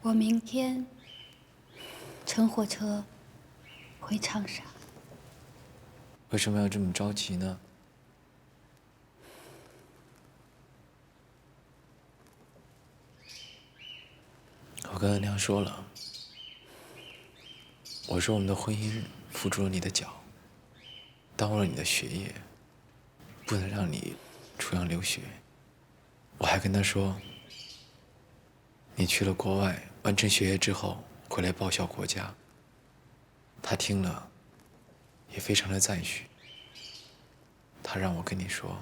我明天乘火车回长沙。为什么要这么着急呢？我跟恩良说了，我说我们的婚姻付住了你的脚，耽误了你的学业，不能让你出洋留学。我还跟他说，你去了国外完成学业之后回来报效国家。他听了也非常的赞许。他让我跟你说，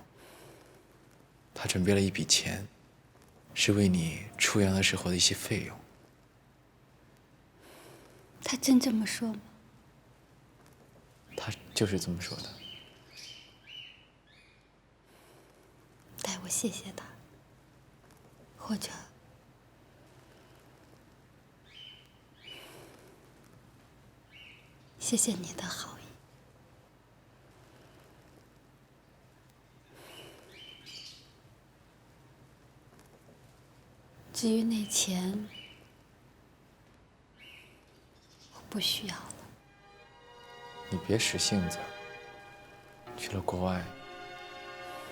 他准备了一笔钱，是为你出洋的时候的一些费用。他真这么说吗？他就是这么说的。代我谢谢他，或者谢谢你的好意。至于那钱，我不需要了。你别使性子，去了国外，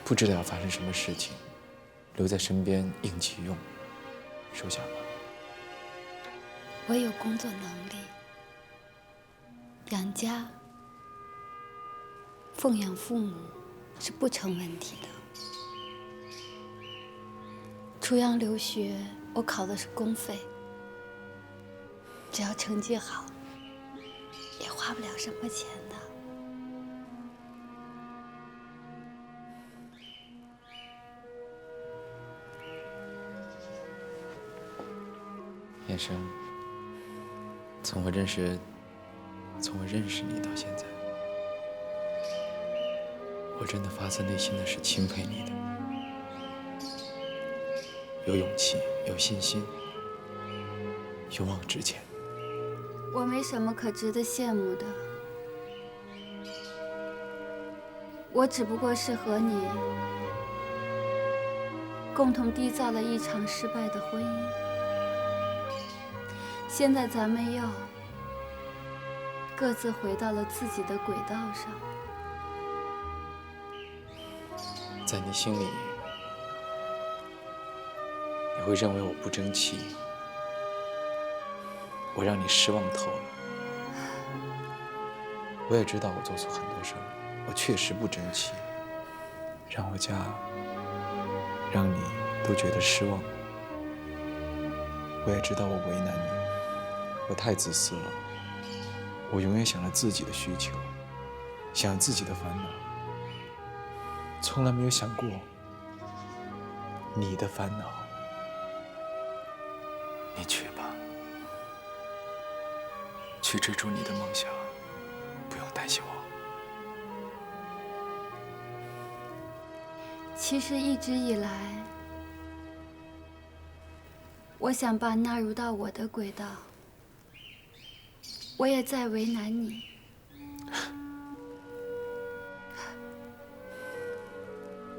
不知道要发生什么事情，留在身边应急用，收下吧。我有工作能力，养家、奉养父母是不成问题的。出洋留学，我考的是公费，只要成绩好，也花不了什么钱的。燕生，从我认识你到现在，我真的发自内心的是钦佩你的，有勇气，有信心，勇往直前。我没什么可值得羡慕的，我只不过是和你共同缔造了一场失败的婚姻。现在咱们又各自回到了自己的轨道上。在你心里，你会认为我不争气，我让你失望透了。我也知道我做错很多事儿，我确实不争气，让我家，让你都觉得失望。我也知道我为难你，我太自私了，我永远想着自己的需求，想自己的烦恼，从来没有想过你的烦恼。你去吧，去追逐你的梦想，不用担心我。其实一直以来，我想把纳入到我的轨道，我也在为难你。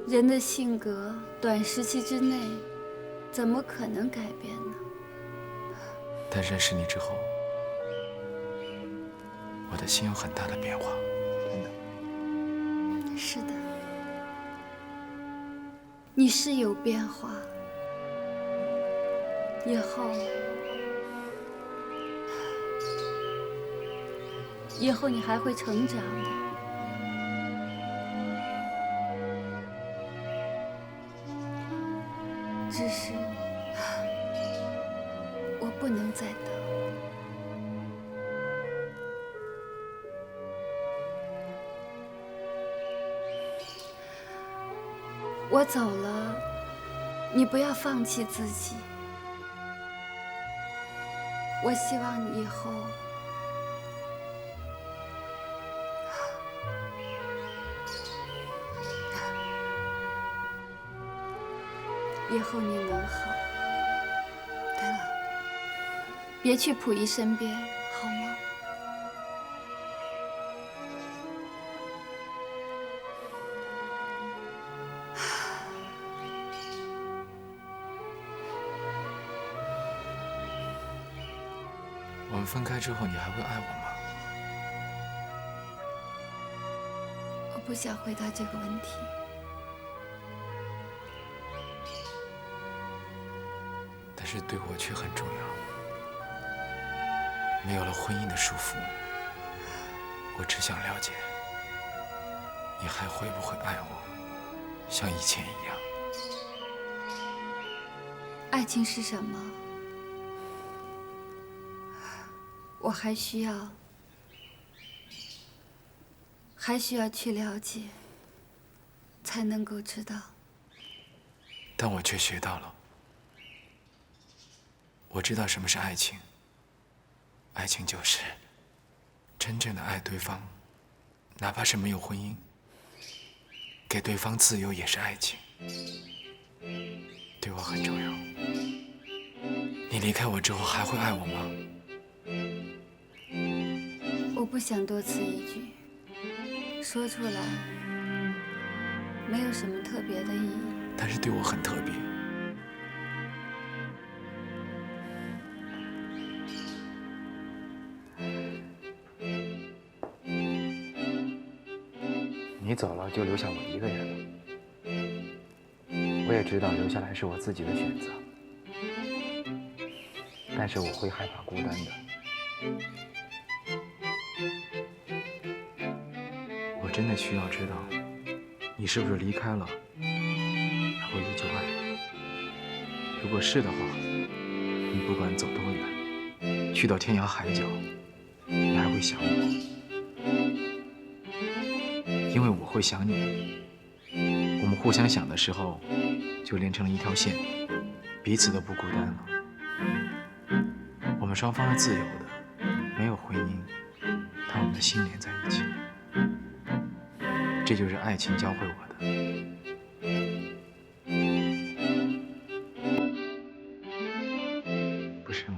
人的性格，短时期之内，怎么可能改变呢？但认识你之后，我的心有很大的变化，真的。是的，你是有变化，以后你还会成长的。只是我不能再等。我走了，你不要放弃自己。我希望你以后你能好。对了，别去溥仪身边，好吗？分开之后，你还会爱我吗？我不想回答这个问题。但是对我却很重要。没有了婚姻的束缚，我只想了解，你还会不会爱我，像以前一样？爱情是什么？我还需要去了解，才能够知道。但我却学到了。我知道什么是爱情。爱情就是真正的爱对方，哪怕是没有婚姻，给对方自由也是爱情，对我很重要。你离开我之后还会爱我吗？我不想多此一举，说出来没有什么特别的意义。但是对我很特别。你走了，就留下我一个人了。我也知道留下来是我自己的选择，但是我会害怕孤单的。我真的需要知道，你是不是离开了，还会依旧爱我？如果是的话，你不管走多远，去到天涯海角，你还会想我。因为我会想你，我们互相想的时候，就连成了一条线，彼此都不孤单了。我们双方是自由的，没有婚姻，但我们的心连在一起。这就是爱情教会我的。不是吗？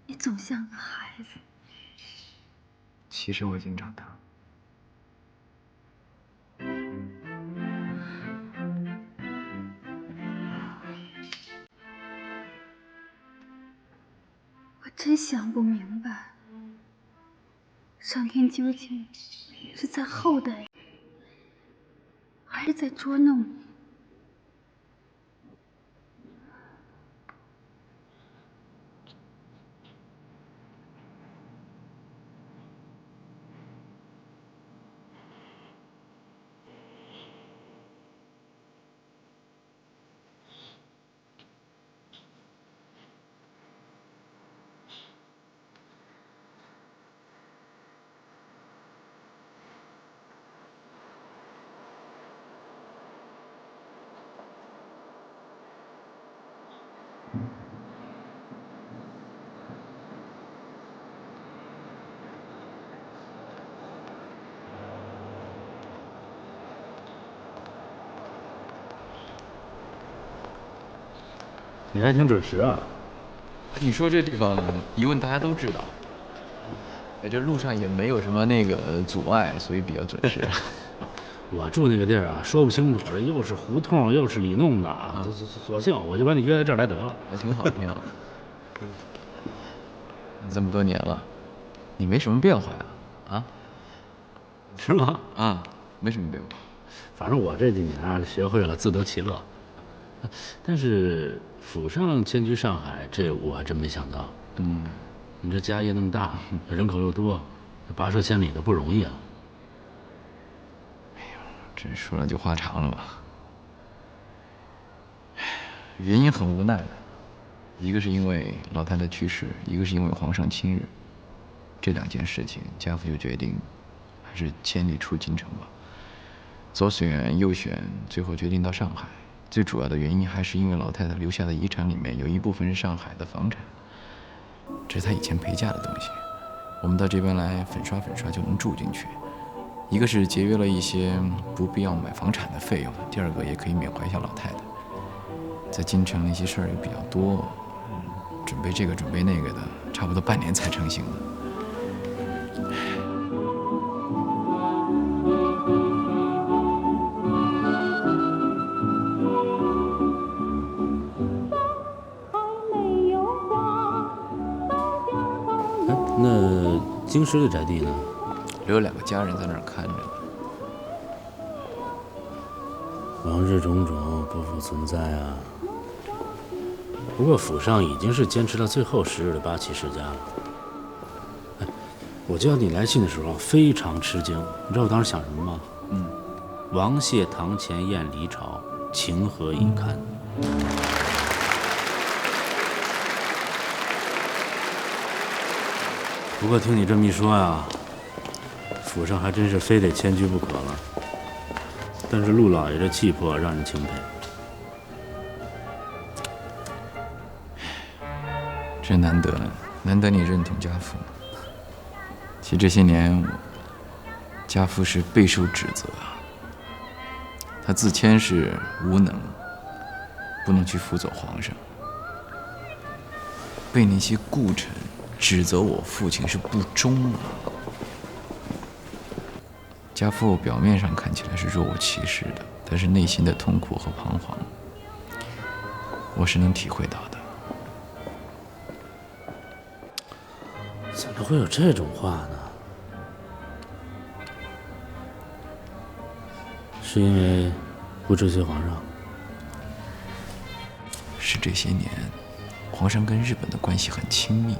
你总像个孩子。其实我已经长大。我真想不明白，上天究竟是在厚待你，还是在捉弄你？你还挺准时啊！你说这地方一问大家都知道，这路上也没有什么那个阻碍，所以比较准时。我住那个地儿啊，说不清楚，又是胡同又是里弄的，索性我就把你约在这儿来得了。还挺好，挺好。这么多年了，你没什么变化呀？啊？是吗？啊，没什么变化。反正我这几年啊，学会了自得其乐。但是府上迁居上海，这我还真没想到。你这家业那么大，人口又多，跋涉千里的不容易啊。哎呦，这说来就话长了吧？原因很无奈的，一个是因为老太太去世，一个是因为皇上亲日。这两件事情，家父就决定还是千里出京城吧。左选右选，最后决定到上海。最主要的原因还是因为老太太留下的遗产里面有一部分是上海的房产，这是她以前陪嫁的东西。我们到这边来粉刷粉刷就能住进去，一个是节约了一些不必要买房产的费用，第二个也可以缅怀一下老太太。在京城那些事儿又比较多，准备这个准备那个的，差不多半年才成型的。那京师的宅地呢？留了2个家人在那儿看着。往日种种不复存在啊。不过府上已经是坚持到最后10日的8旗世家了。哎，我接到你来信的时候非常吃惊，你知道我当时想什么吗？王谢堂前燕离巢，情何以堪？不过听你这么一说呀，府上还真是非得迁居不可了。但是陆老爷这气魄让人钦佩。真难得，难得你认同家父。其实这些年，家父是备受指责啊。他自谦是无能，不能去辅佐皇上，被那些顾臣指责我父亲是不忠啊。家父表面上看起来是若无其事的，但是内心的痛苦和彷徨，我是能体会到的。怎么会有这种话呢？是因为不追随皇上？是这些年，皇上跟日本的关系很亲密，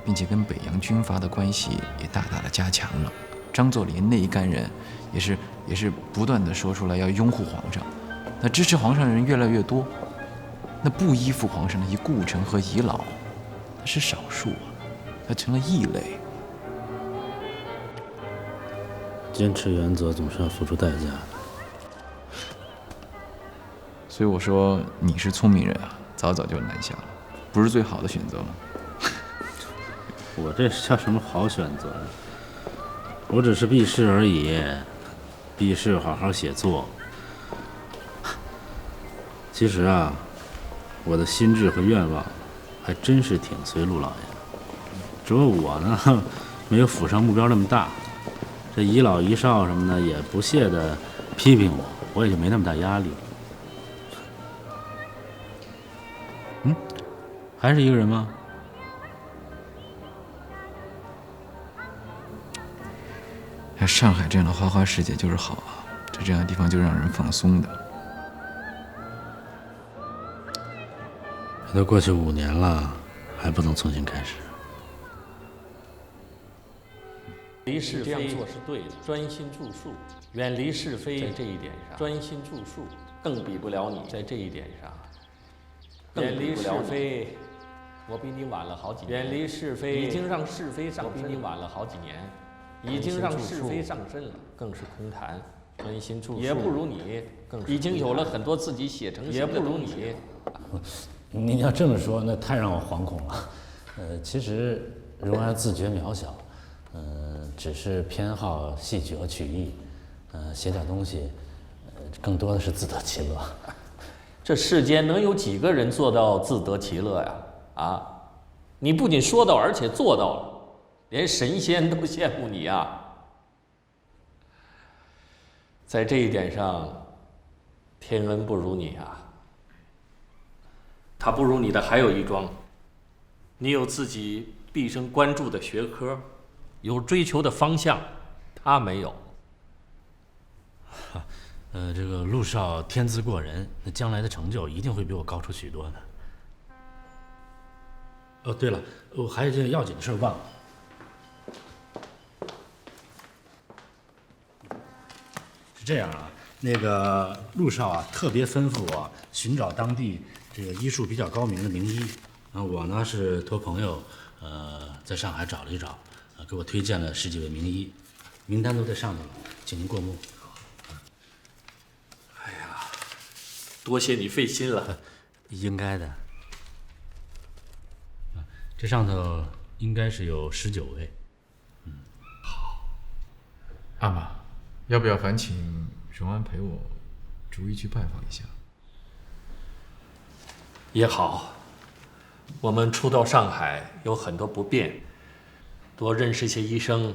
并且跟北洋军阀的关系也大大的加强了。张作霖那一干人也是不断的说出来要拥护皇上，那支持皇上的人越来越多，那不依附皇上的顾臣和遗老，那是少数啊，他成了异类。坚持原则总是要付出代价的。所以我说你是聪明人啊，早早就南下了，不是最好的选择吗？我这叫什么好选择呀？我只是避世而已，避世好好写作。其实啊，我的心智和愿望还真是挺随陆老爷的，只不过我呢，没有府上目标那么大。这遗老遗少什么的也不屑的批评我，我也就没那么大压力。还是一个人吗？像上海这样的花花世界就是好啊，在这样的地方就让人放松的。都过去5年了，还不能重新开始。离是非，这样做是对的。专心著述，远离是非，在这一点上，专心著述，更比不了你。在这一点上，远离是非，我比你晚了好几年。远离是非，已经让是非上身，我比你晚了好几年，已经让是非上身了，更是空谈。专心著述也不如你，更已经有了很多自己写成也不如你。您要这么说，那太让我惶恐了。其实蓉儿自觉渺小，只是偏好戏曲和曲艺，写点东西，更多的是自得其乐。这世间能有几个人做到自得其乐呀？啊，你不仅说到，而且做到了，连神仙都羡慕你啊！在这一点上，天恩不如你啊。他不如你的还有一桩，你有自己毕生关注的学科，有追求的方向，他没有。这个陆少天资过人，那将来的成就一定会比我高出许多的。哦，对了，我还有件要紧的事忘了。是这样啊，那个陆少啊，特别吩咐我寻找当地这个医术比较高明的名医。然后我呢是托朋友，在上海找了一找，给我推荐了10几位名医，名单都在上头了，请您过目。多谢你费心了。应该的。这上头应该是有19位。阿玛，要不要烦请荣安陪我逐一去拜访一下？也好，我们初到上海有很多不便，多认识些医生，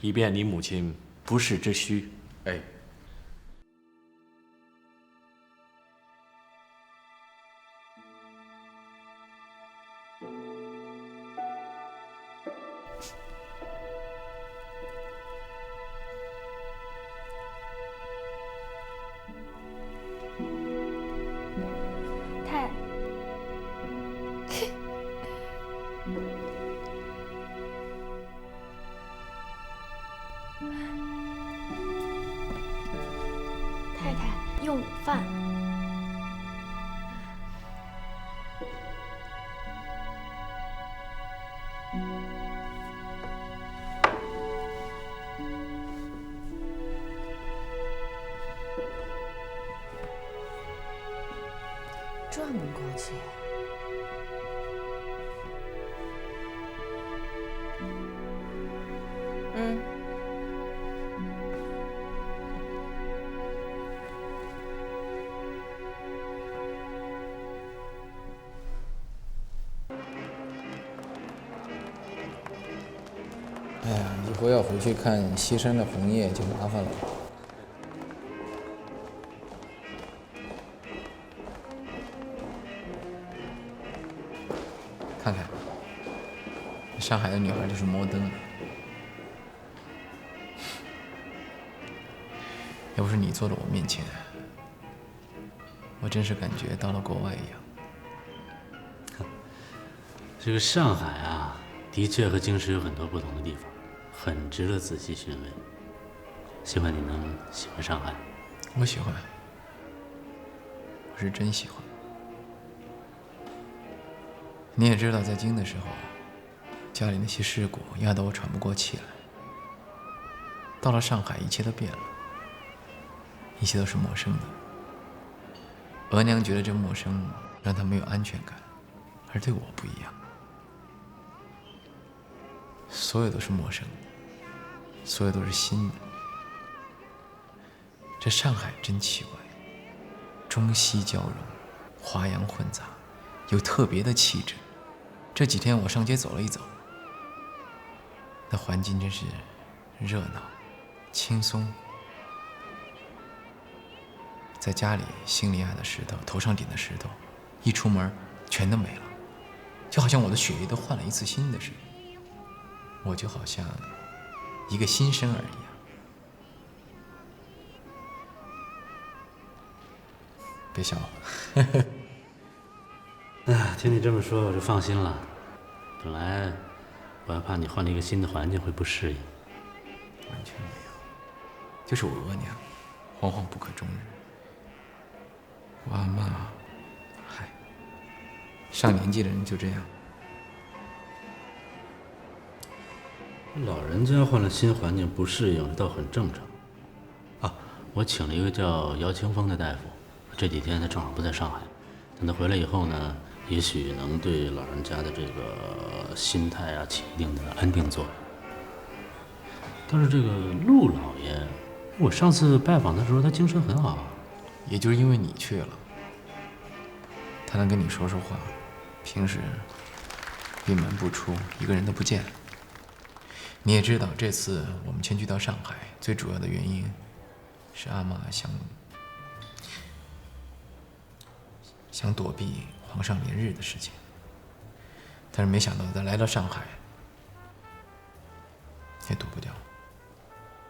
以便你母亲不时之需。哎，太，太太用午饭。这么高兴？嗯。哎呀，以后要回去看西山的红叶就麻烦了。看看，上海的女孩就是摩登。要不是你坐在我面前，我真是感觉到了国外一样。这个上海啊，的确和京师有很多不同的地方，很值得仔细寻味。希望你能喜欢上海。我喜欢，我是真喜欢。你也知道，在京的时候，家里那些事故压得我喘不过气来。到了上海，一切都变了，一切都是陌生的。额娘觉得这陌生让她没有安全感，而对我不一样。所有都是陌生的，所有都是新的。这上海真奇怪，中西交融，华洋混杂，有特别的气质。这几天我上街走了一走，那环境真是热闹、轻松。在家里心里压的石头，头上顶的石头，一出门全都没了，就好像我的血液都换了一次新的似的。我就好像一个新生儿一样。别笑。哎，听你这么说，我就放心了。本来我还怕你换了一个新的环境会不适应。完全没有，就是我额娘，惶惶不可终日。我阿妈，嗨，上年纪的人就这样。老人家换了新环境不适应，这倒很正常。啊，我请了一个叫姚清风的大夫，这几天他正好不在上海，等他回来以后呢，也许能对老人家的这个心态啊起一定的安定作用。但是这个陆老爷，我上次拜访的时候，他精神很好。也就是因为你去了，他能跟你说说话，平时闭门不出，一个人都不见。你也知道，这次我们迁居到上海，最主要的原因是阿妈想躲避皇上连日的事情，但是没想到他来到上海也躲不掉，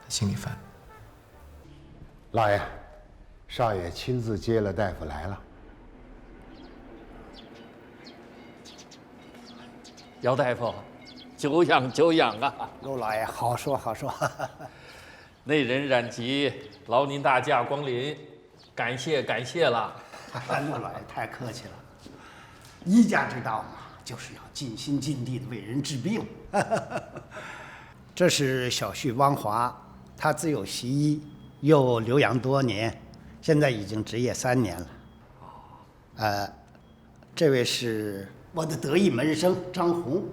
他心里烦。老爷，少爷亲自接了大夫来了。姚大夫，久仰久仰啊！陆老爷，好说好说。内人冉吉，劳您大驾光临，感谢感谢了。陆老爷太客气了，医家之道嘛，就是要尽心尽力的为人治病。这是小婿汪华，他自有习医，又留洋多年，现在已经执业3年了。这位是我的得意门生张红。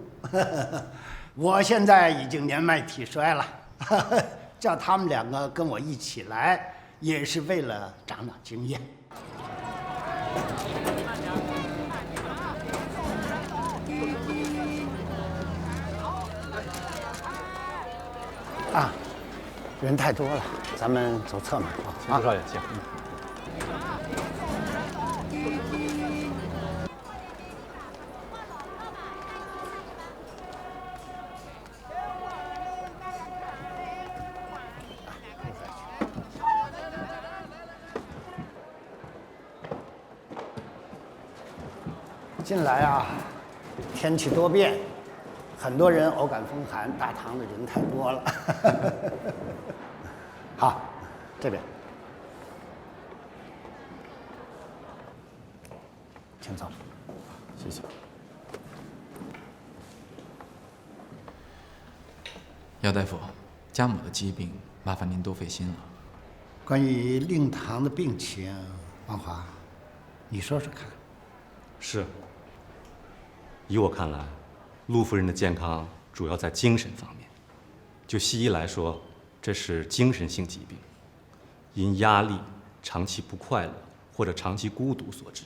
我现在已经年迈体衰了，叫他们2个跟我一起来，也是为了长长经验。人太多了，咱们走侧门啊。少爷，请。近来啊，天气多变，很多人偶感风寒，大堂的人太多了。好，这边，请走。谢谢。姚大夫，家母的疾病，麻烦您多费心了。关于令堂的病情，王华，你说说看。是。以我看来，陆夫人的健康主要在精神方面。就西医来说，这是精神性疾病，因压力、长期不快乐或者长期孤独所致，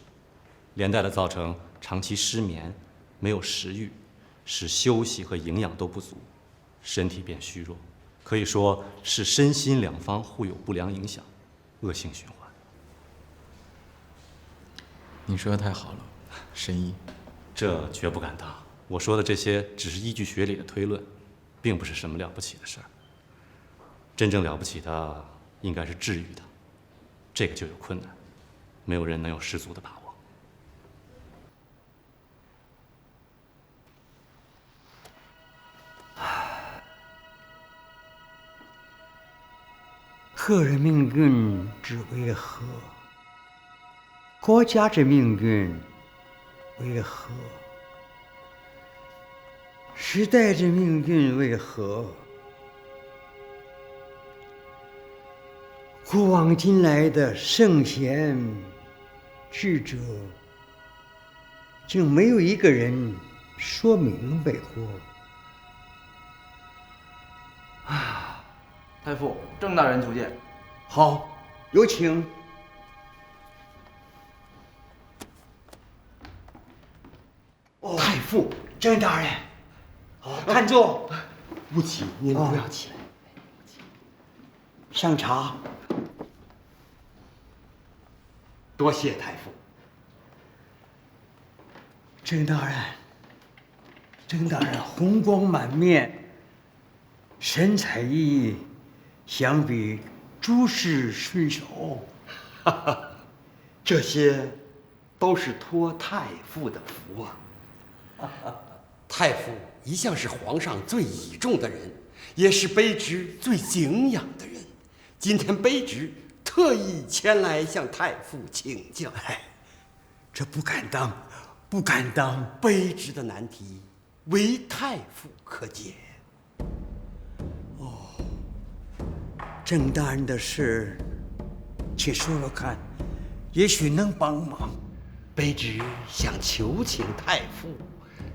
连带的造成长期失眠、没有食欲，使休息和营养都不足，身体变虚弱，可以说是身心两方互有不良影响，恶性循环。您说的太好了，神医。这绝不敢当。我说的这些只是依据学理的推论，并不是什么了不起的事儿。真正了不起的应该是治愈它，这个就有困难，没有人能有十足的把握。个人命运之为何？国家之命运为何？时代之命运为何？古往今来的圣贤智者，竟没有一个人说明白过。太傅，郑大人求见。好，有请。太傅，郑大人，看坐。不起，您不要起来。上茶。多谢太傅。郑大人红光满面，神采奕奕，想必诸事顺手。这些都是托太傅的福啊。太傅一向是皇上最倚重的人，也是卑职最敬仰的人。今天卑职特意前来向太傅请教。这不敢当，卑职的难题，唯太傅可解。郑大人的事，请说说看，也许能帮忙。卑职想求请太傅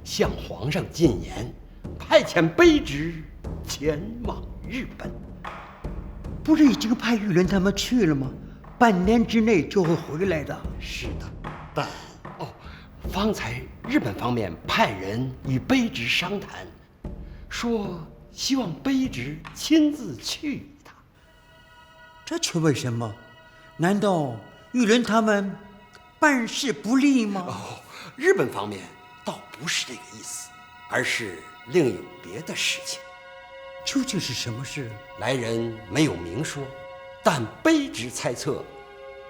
向皇上进言，派遣卑职前往日本。不是已经派玉伦他们去了吗？半年之内就会回来的。是的，但方才日本方面派人与卑职商谈，说希望卑职亲自去一趟。这却为什么？难道玉伦他们办事不力吗？日本方面倒不是这个意思，而是另有别的事情。究竟是什么事？来人没有明说，但卑职猜测，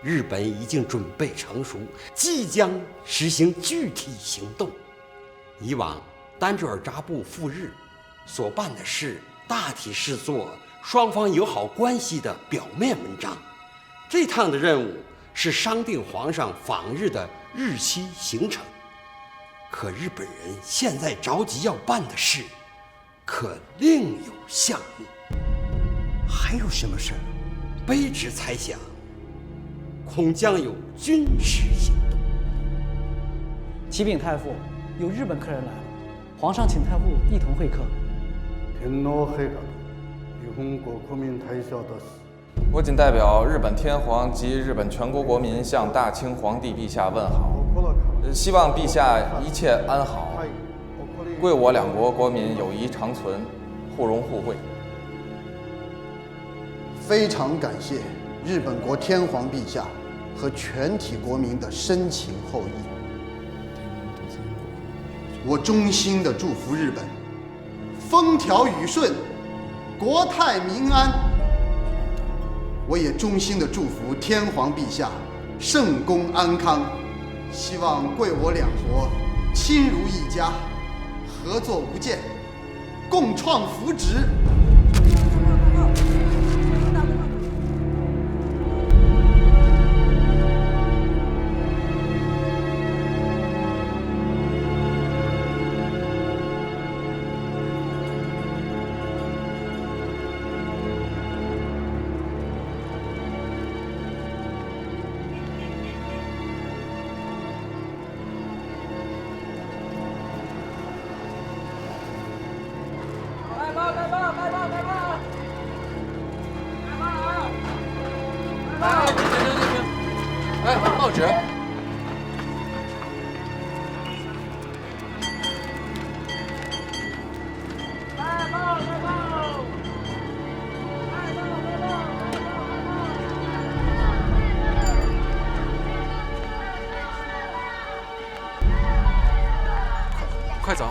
日本已经准备成熟，即将实行具体行动。以往丹珠尔扎布赴日所办的事，大体是做双方友好关系的表面文章。这趟的任务是商定皇上访日的日期行程。可日本人现在着急要办的事，可另有项目。还有什么事？卑职猜想，恐将有军事行动。启禀太傅，有日本客人来了，皇上请太傅一同会客。天皇陛下、日本国国民代表です。我谨代表日本天皇及日本全国国民向大清皇帝陛下问好，希望陛下一切安好，贵我两国国民友谊长存，互荣互惠。非常感谢日本国天皇陛下和全体国民的深情厚谊。我衷心的祝福日本风调雨顺，国泰民安。我也衷心的祝福天皇陛下圣公安康，希望贵我两国亲如一家，合作无间，共创福祉。哎，报纸。快走！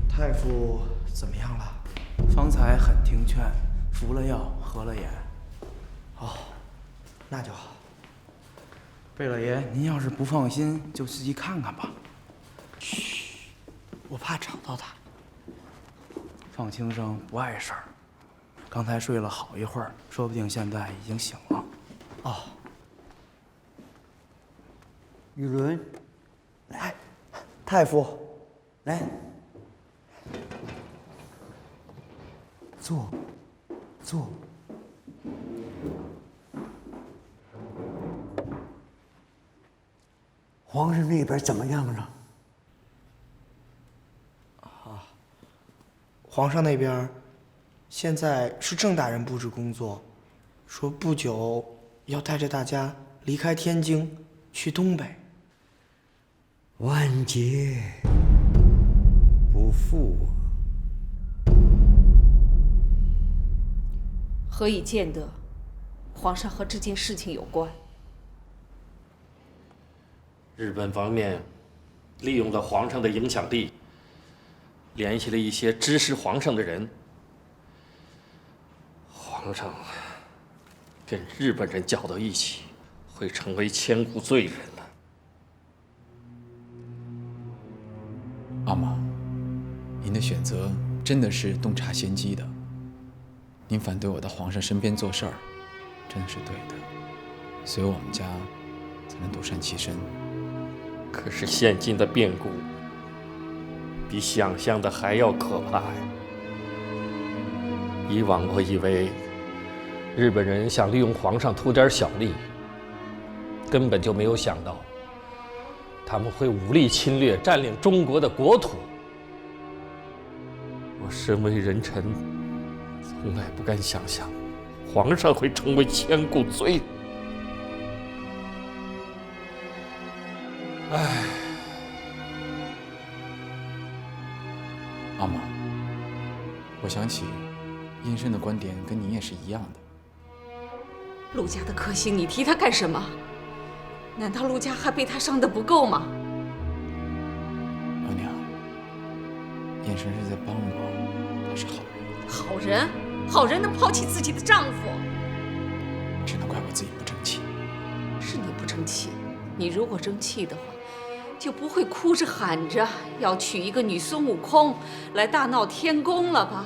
太傅怎么样了？方才很听劝，服了药，合了眼。哦，那就好。贝勒爷，您要是不放心，就自己看看吧。嘘，我怕找到他。放轻声，不碍事儿。刚才睡了好一会儿，说不定现在已经醒了。哦。雨伦，来，太傅，来，坐，坐。皇上那边怎么样了？啊，皇上那边现在是郑大人布置工作，说不久要带着大家离开天津，去东北。万劫不复。何以见得皇上和这件事情有关？日本方面利用了皇上的影响力，联系了一些支持皇上的人。皇上跟日本人搅到一起，会成为千古罪人的。阿玛，您的选择真的是洞察先机的。您反对我到皇上身边做事儿，真的是对的，所以我们家才能独善其身。可是现今的变故比想象的还要可怕呀！以往我以为日本人想利用皇上图点小利，根本就没有想到他们会武力侵略占领中国的国土。我身为人臣，从来不敢想象皇上会成为千古罪人。唉，阿玛，我想起殷深的观点跟您也是一样的。陆家的克星，你提他干什么？难道陆家还被他伤得不够吗？额娘，燕深是在帮我，他是好人。好人，好人能抛弃自己的丈夫？只能怪我自己不争气。是你不争气。你如果争气的话，就不会哭着喊着要娶一个女孙悟空来大闹天宫了吧？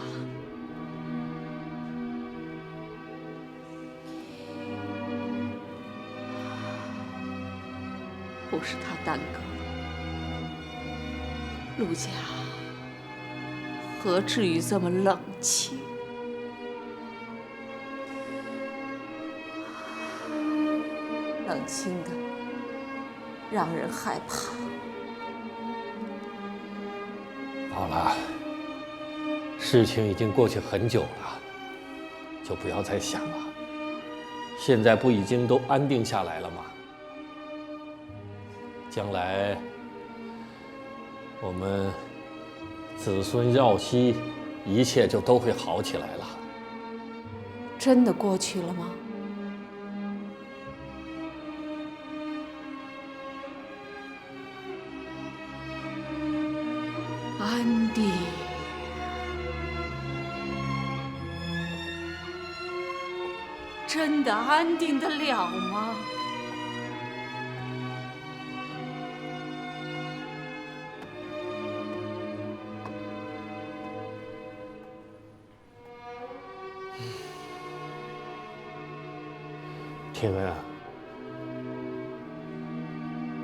不是他耽搁的，陆家何至于这么冷清？冷清的让人害怕。好了，事情已经过去很久了，就不要再想了。现在不已经都安定下来了吗？将来我们子孙绕膝，一切就都会好起来了。真的过去了吗？安迪，真的安定得了吗？天恩啊，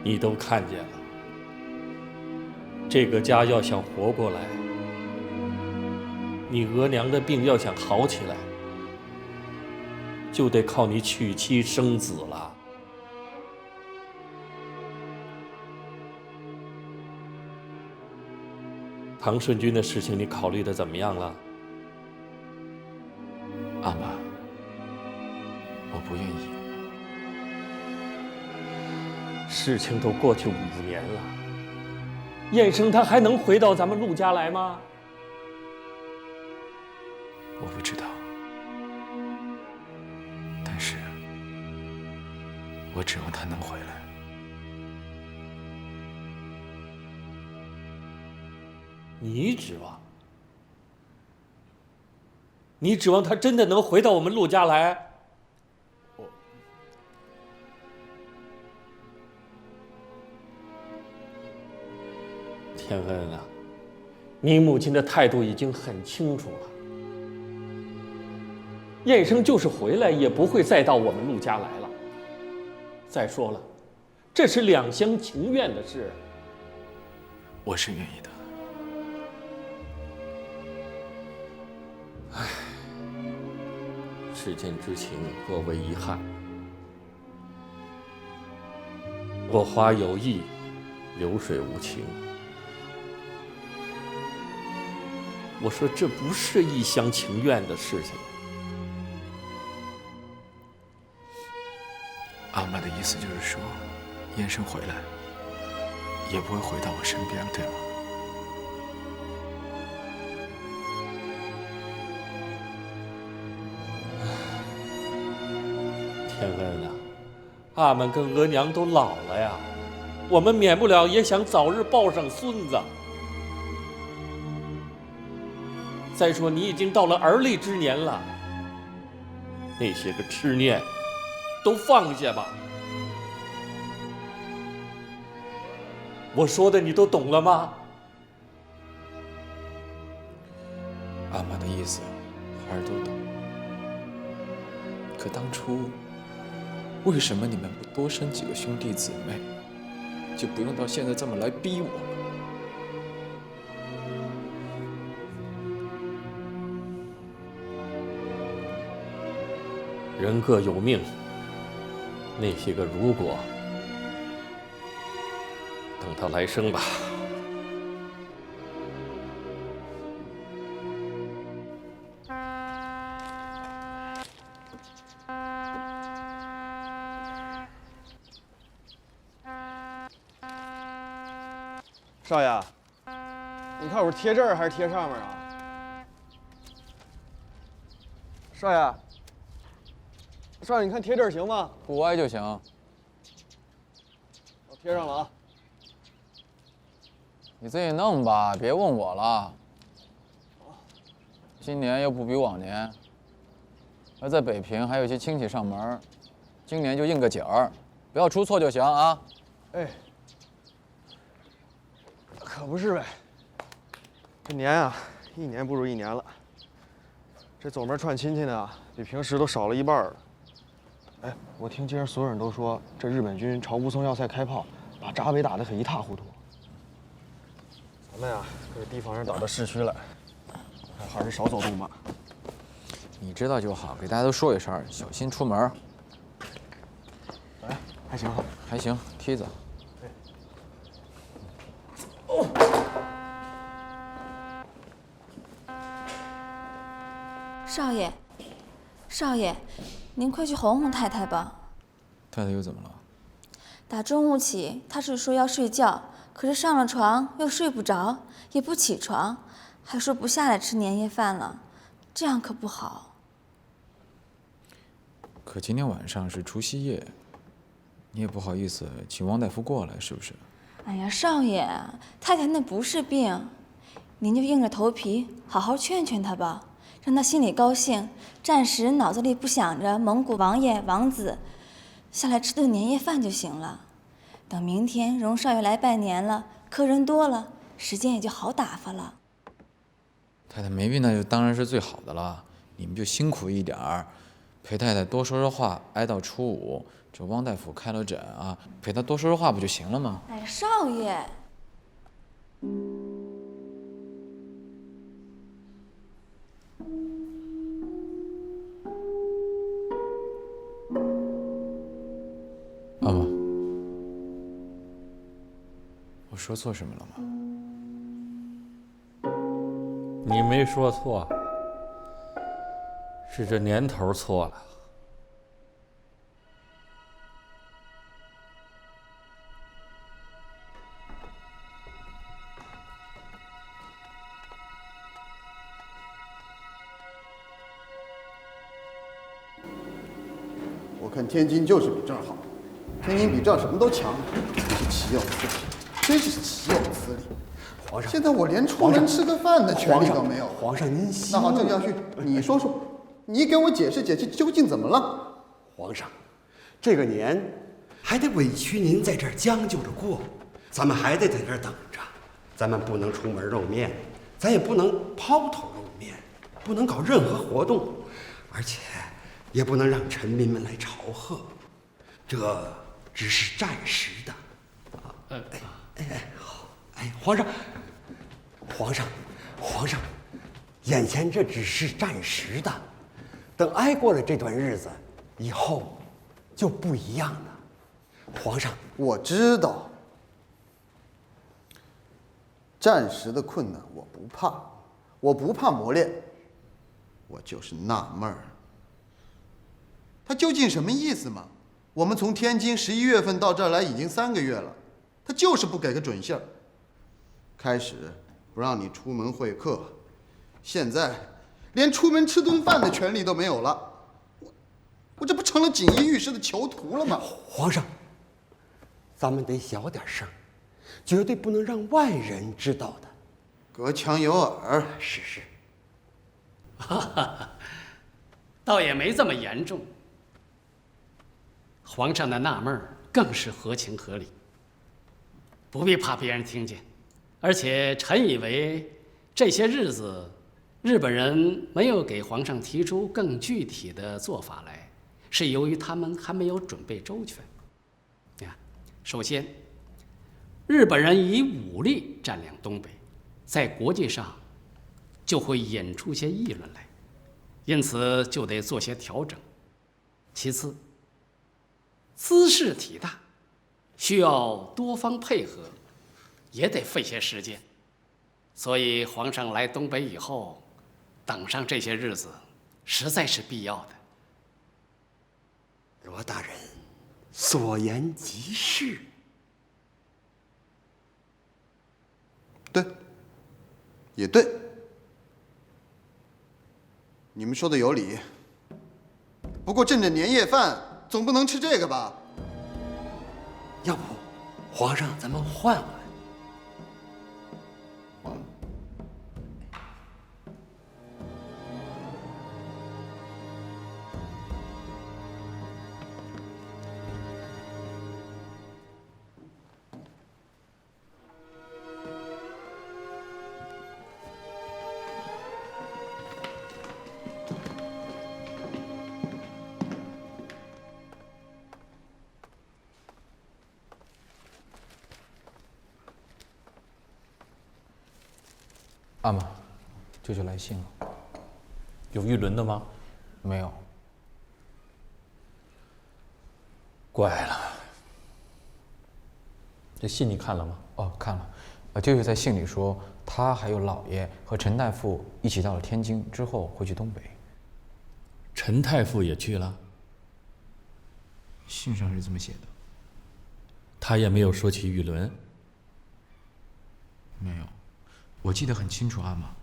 你都看见了，这个家要想活过来，你额娘的病要想好起来，就得靠你娶妻生子了。唐顺军的事情你考虑的怎么样了？阿妈，我不愿意。事情都过去5年了，燕生他还能回到咱们陆家来吗？我不知道，但是我指望他能回来。你指望？你指望他真的能回到我们陆家来？天恩啊，你母亲的态度已经很清楚了。燕生就是回来，也不会再到我们陆家来了。再说了，这是两厢情愿的事。我是愿意的。唉，世间之情多为遗憾。落花有意，流水无情。我说这不是一厢情愿的事情。阿妈的意思就是说，燕生回来也不会回到我身边，对吗？天恩啊，阿们跟额娘都老了呀，我们免不了也想早日抱上孙子。再说你已经到了而立之年了，那些个痴念都放下吧。我说的你都懂了吗？阿妈的意思孩儿都懂，可当初为什么你们不多生几个兄弟姊妹，就不用到现在这么来逼我？人各有命，那些个如果，等到来生吧。少爷，你看我是贴这儿还是贴上面啊？少爷。少爷，你看贴这儿行吗？不歪就行。我贴上了啊。你自己弄吧，别问我了。今年又不比往年，而在北平还有一些亲戚上门，今年就应个景儿，不要出错就行啊。哎，可不是呗。这年啊，一年不如一年了。这走门串亲戚的啊，比平时都少了一半了。哎，我听街上所有人都说，这日本军朝吴淞要塞开炮，把闸北打得很一塌糊涂。咱们呀，可是地方人打到市区来，还是少走路吧。你知道就好，给大家都说一声，小心出门。哎，还行，还行，梯子。少爷，少爷，您快去哄哄太太吧。太太又怎么了？打中午起，她是说要睡觉，可是上了床又睡不着，也不起床，还说不下来吃年夜饭了，这样可不好。可今天晚上是除夕夜，你也不好意思请汪大夫过来，是不是？哎呀，少爷，太太那不是病，您就硬着头皮好好劝劝她吧，让她心里高兴，暂时脑子里不想着蒙古王爷王子，下来吃顿年夜饭就行了。等明天荣少爷来拜年了，客人多了，时间也就好打发了。太太没病那就当然是最好的了，你们就辛苦一点儿，陪太太多说说话，挨到初五，这汪大夫开了诊啊，陪她多说说话不就行了吗？哎，少爷。阿玛，我说错什么了吗？你没说错，是这年头错了。我看天津就是比这儿好，天津比这儿什么都强，真是岂有此理，真是岂有此理！皇上，现在我连出门吃个饭的权利都没有。皇上您息怒。那好，郑将军，你说说，你给我解释解释，究竟怎么了？皇上，这个年还得委屈您在这儿将就着过，咱们还得在这儿等着，咱们不能出门露面，咱也不能抛头露面，不能搞任何活动，而且也不能让臣民们来朝贺，这只是暂时的。好，皇上，眼前这只是暂时的，等挨过了这段日子，以后就不一样了。皇上，我知道，暂时的困难我不怕，我不怕磨练，我就是纳闷儿，他究竟什么意思嘛？我们从天津11月份到这儿来已经3个月了，他就是不给个准信儿。开始不让你出门会客，现在连出门吃顿饭的权利都没有了，我这不成了锦衣玉食的囚徒了吗？皇上，咱们得小点声，绝对不能让外人知道的。隔墙有耳。是。哈哈，倒也没这么严重。皇上的纳闷更是合情合理，不必怕别人听见。而且臣以为这些日子，日本人没有给皇上提出更具体的做法来，是由于他们还没有准备周全。你看，首先，日本人以武力占领东北，在国际上就会引出些议论来，因此就得做些调整。其次，兹事体大，需要多方配合，也得费些时间。所以皇上来东北以后，等上这些日子，实在是必要的。罗大人所言极是。对，也对，你们说的有理。不过朕这年夜饭总不能吃这个吧？要不，皇上咱们换换。阿玛，舅舅来信了。有玉轮的吗？没有。怪了。这信你看了吗？哦，看了。舅舅在信里说，他还有老爷和陈大夫一起到了天津，之后回去东北。陈太傅也去了？信上是这么写的。他也没有说起玉轮？没有。我记得很清楚，阿玛，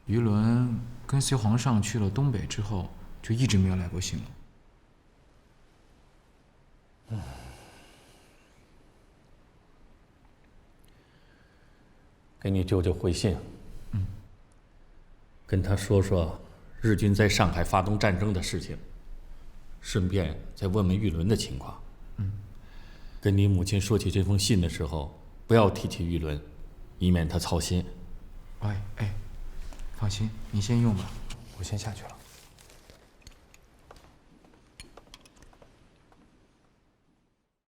于伦跟随皇上去了东北之后，就一直没有来过信了。给你舅舅回信，跟他说说日军在上海发动战争的事情，顺便再问问玉伦的情况。跟你母亲说起这封信的时候，不要提起玉伦，以免她操心。哎，放心，你先用吧，我先下去了。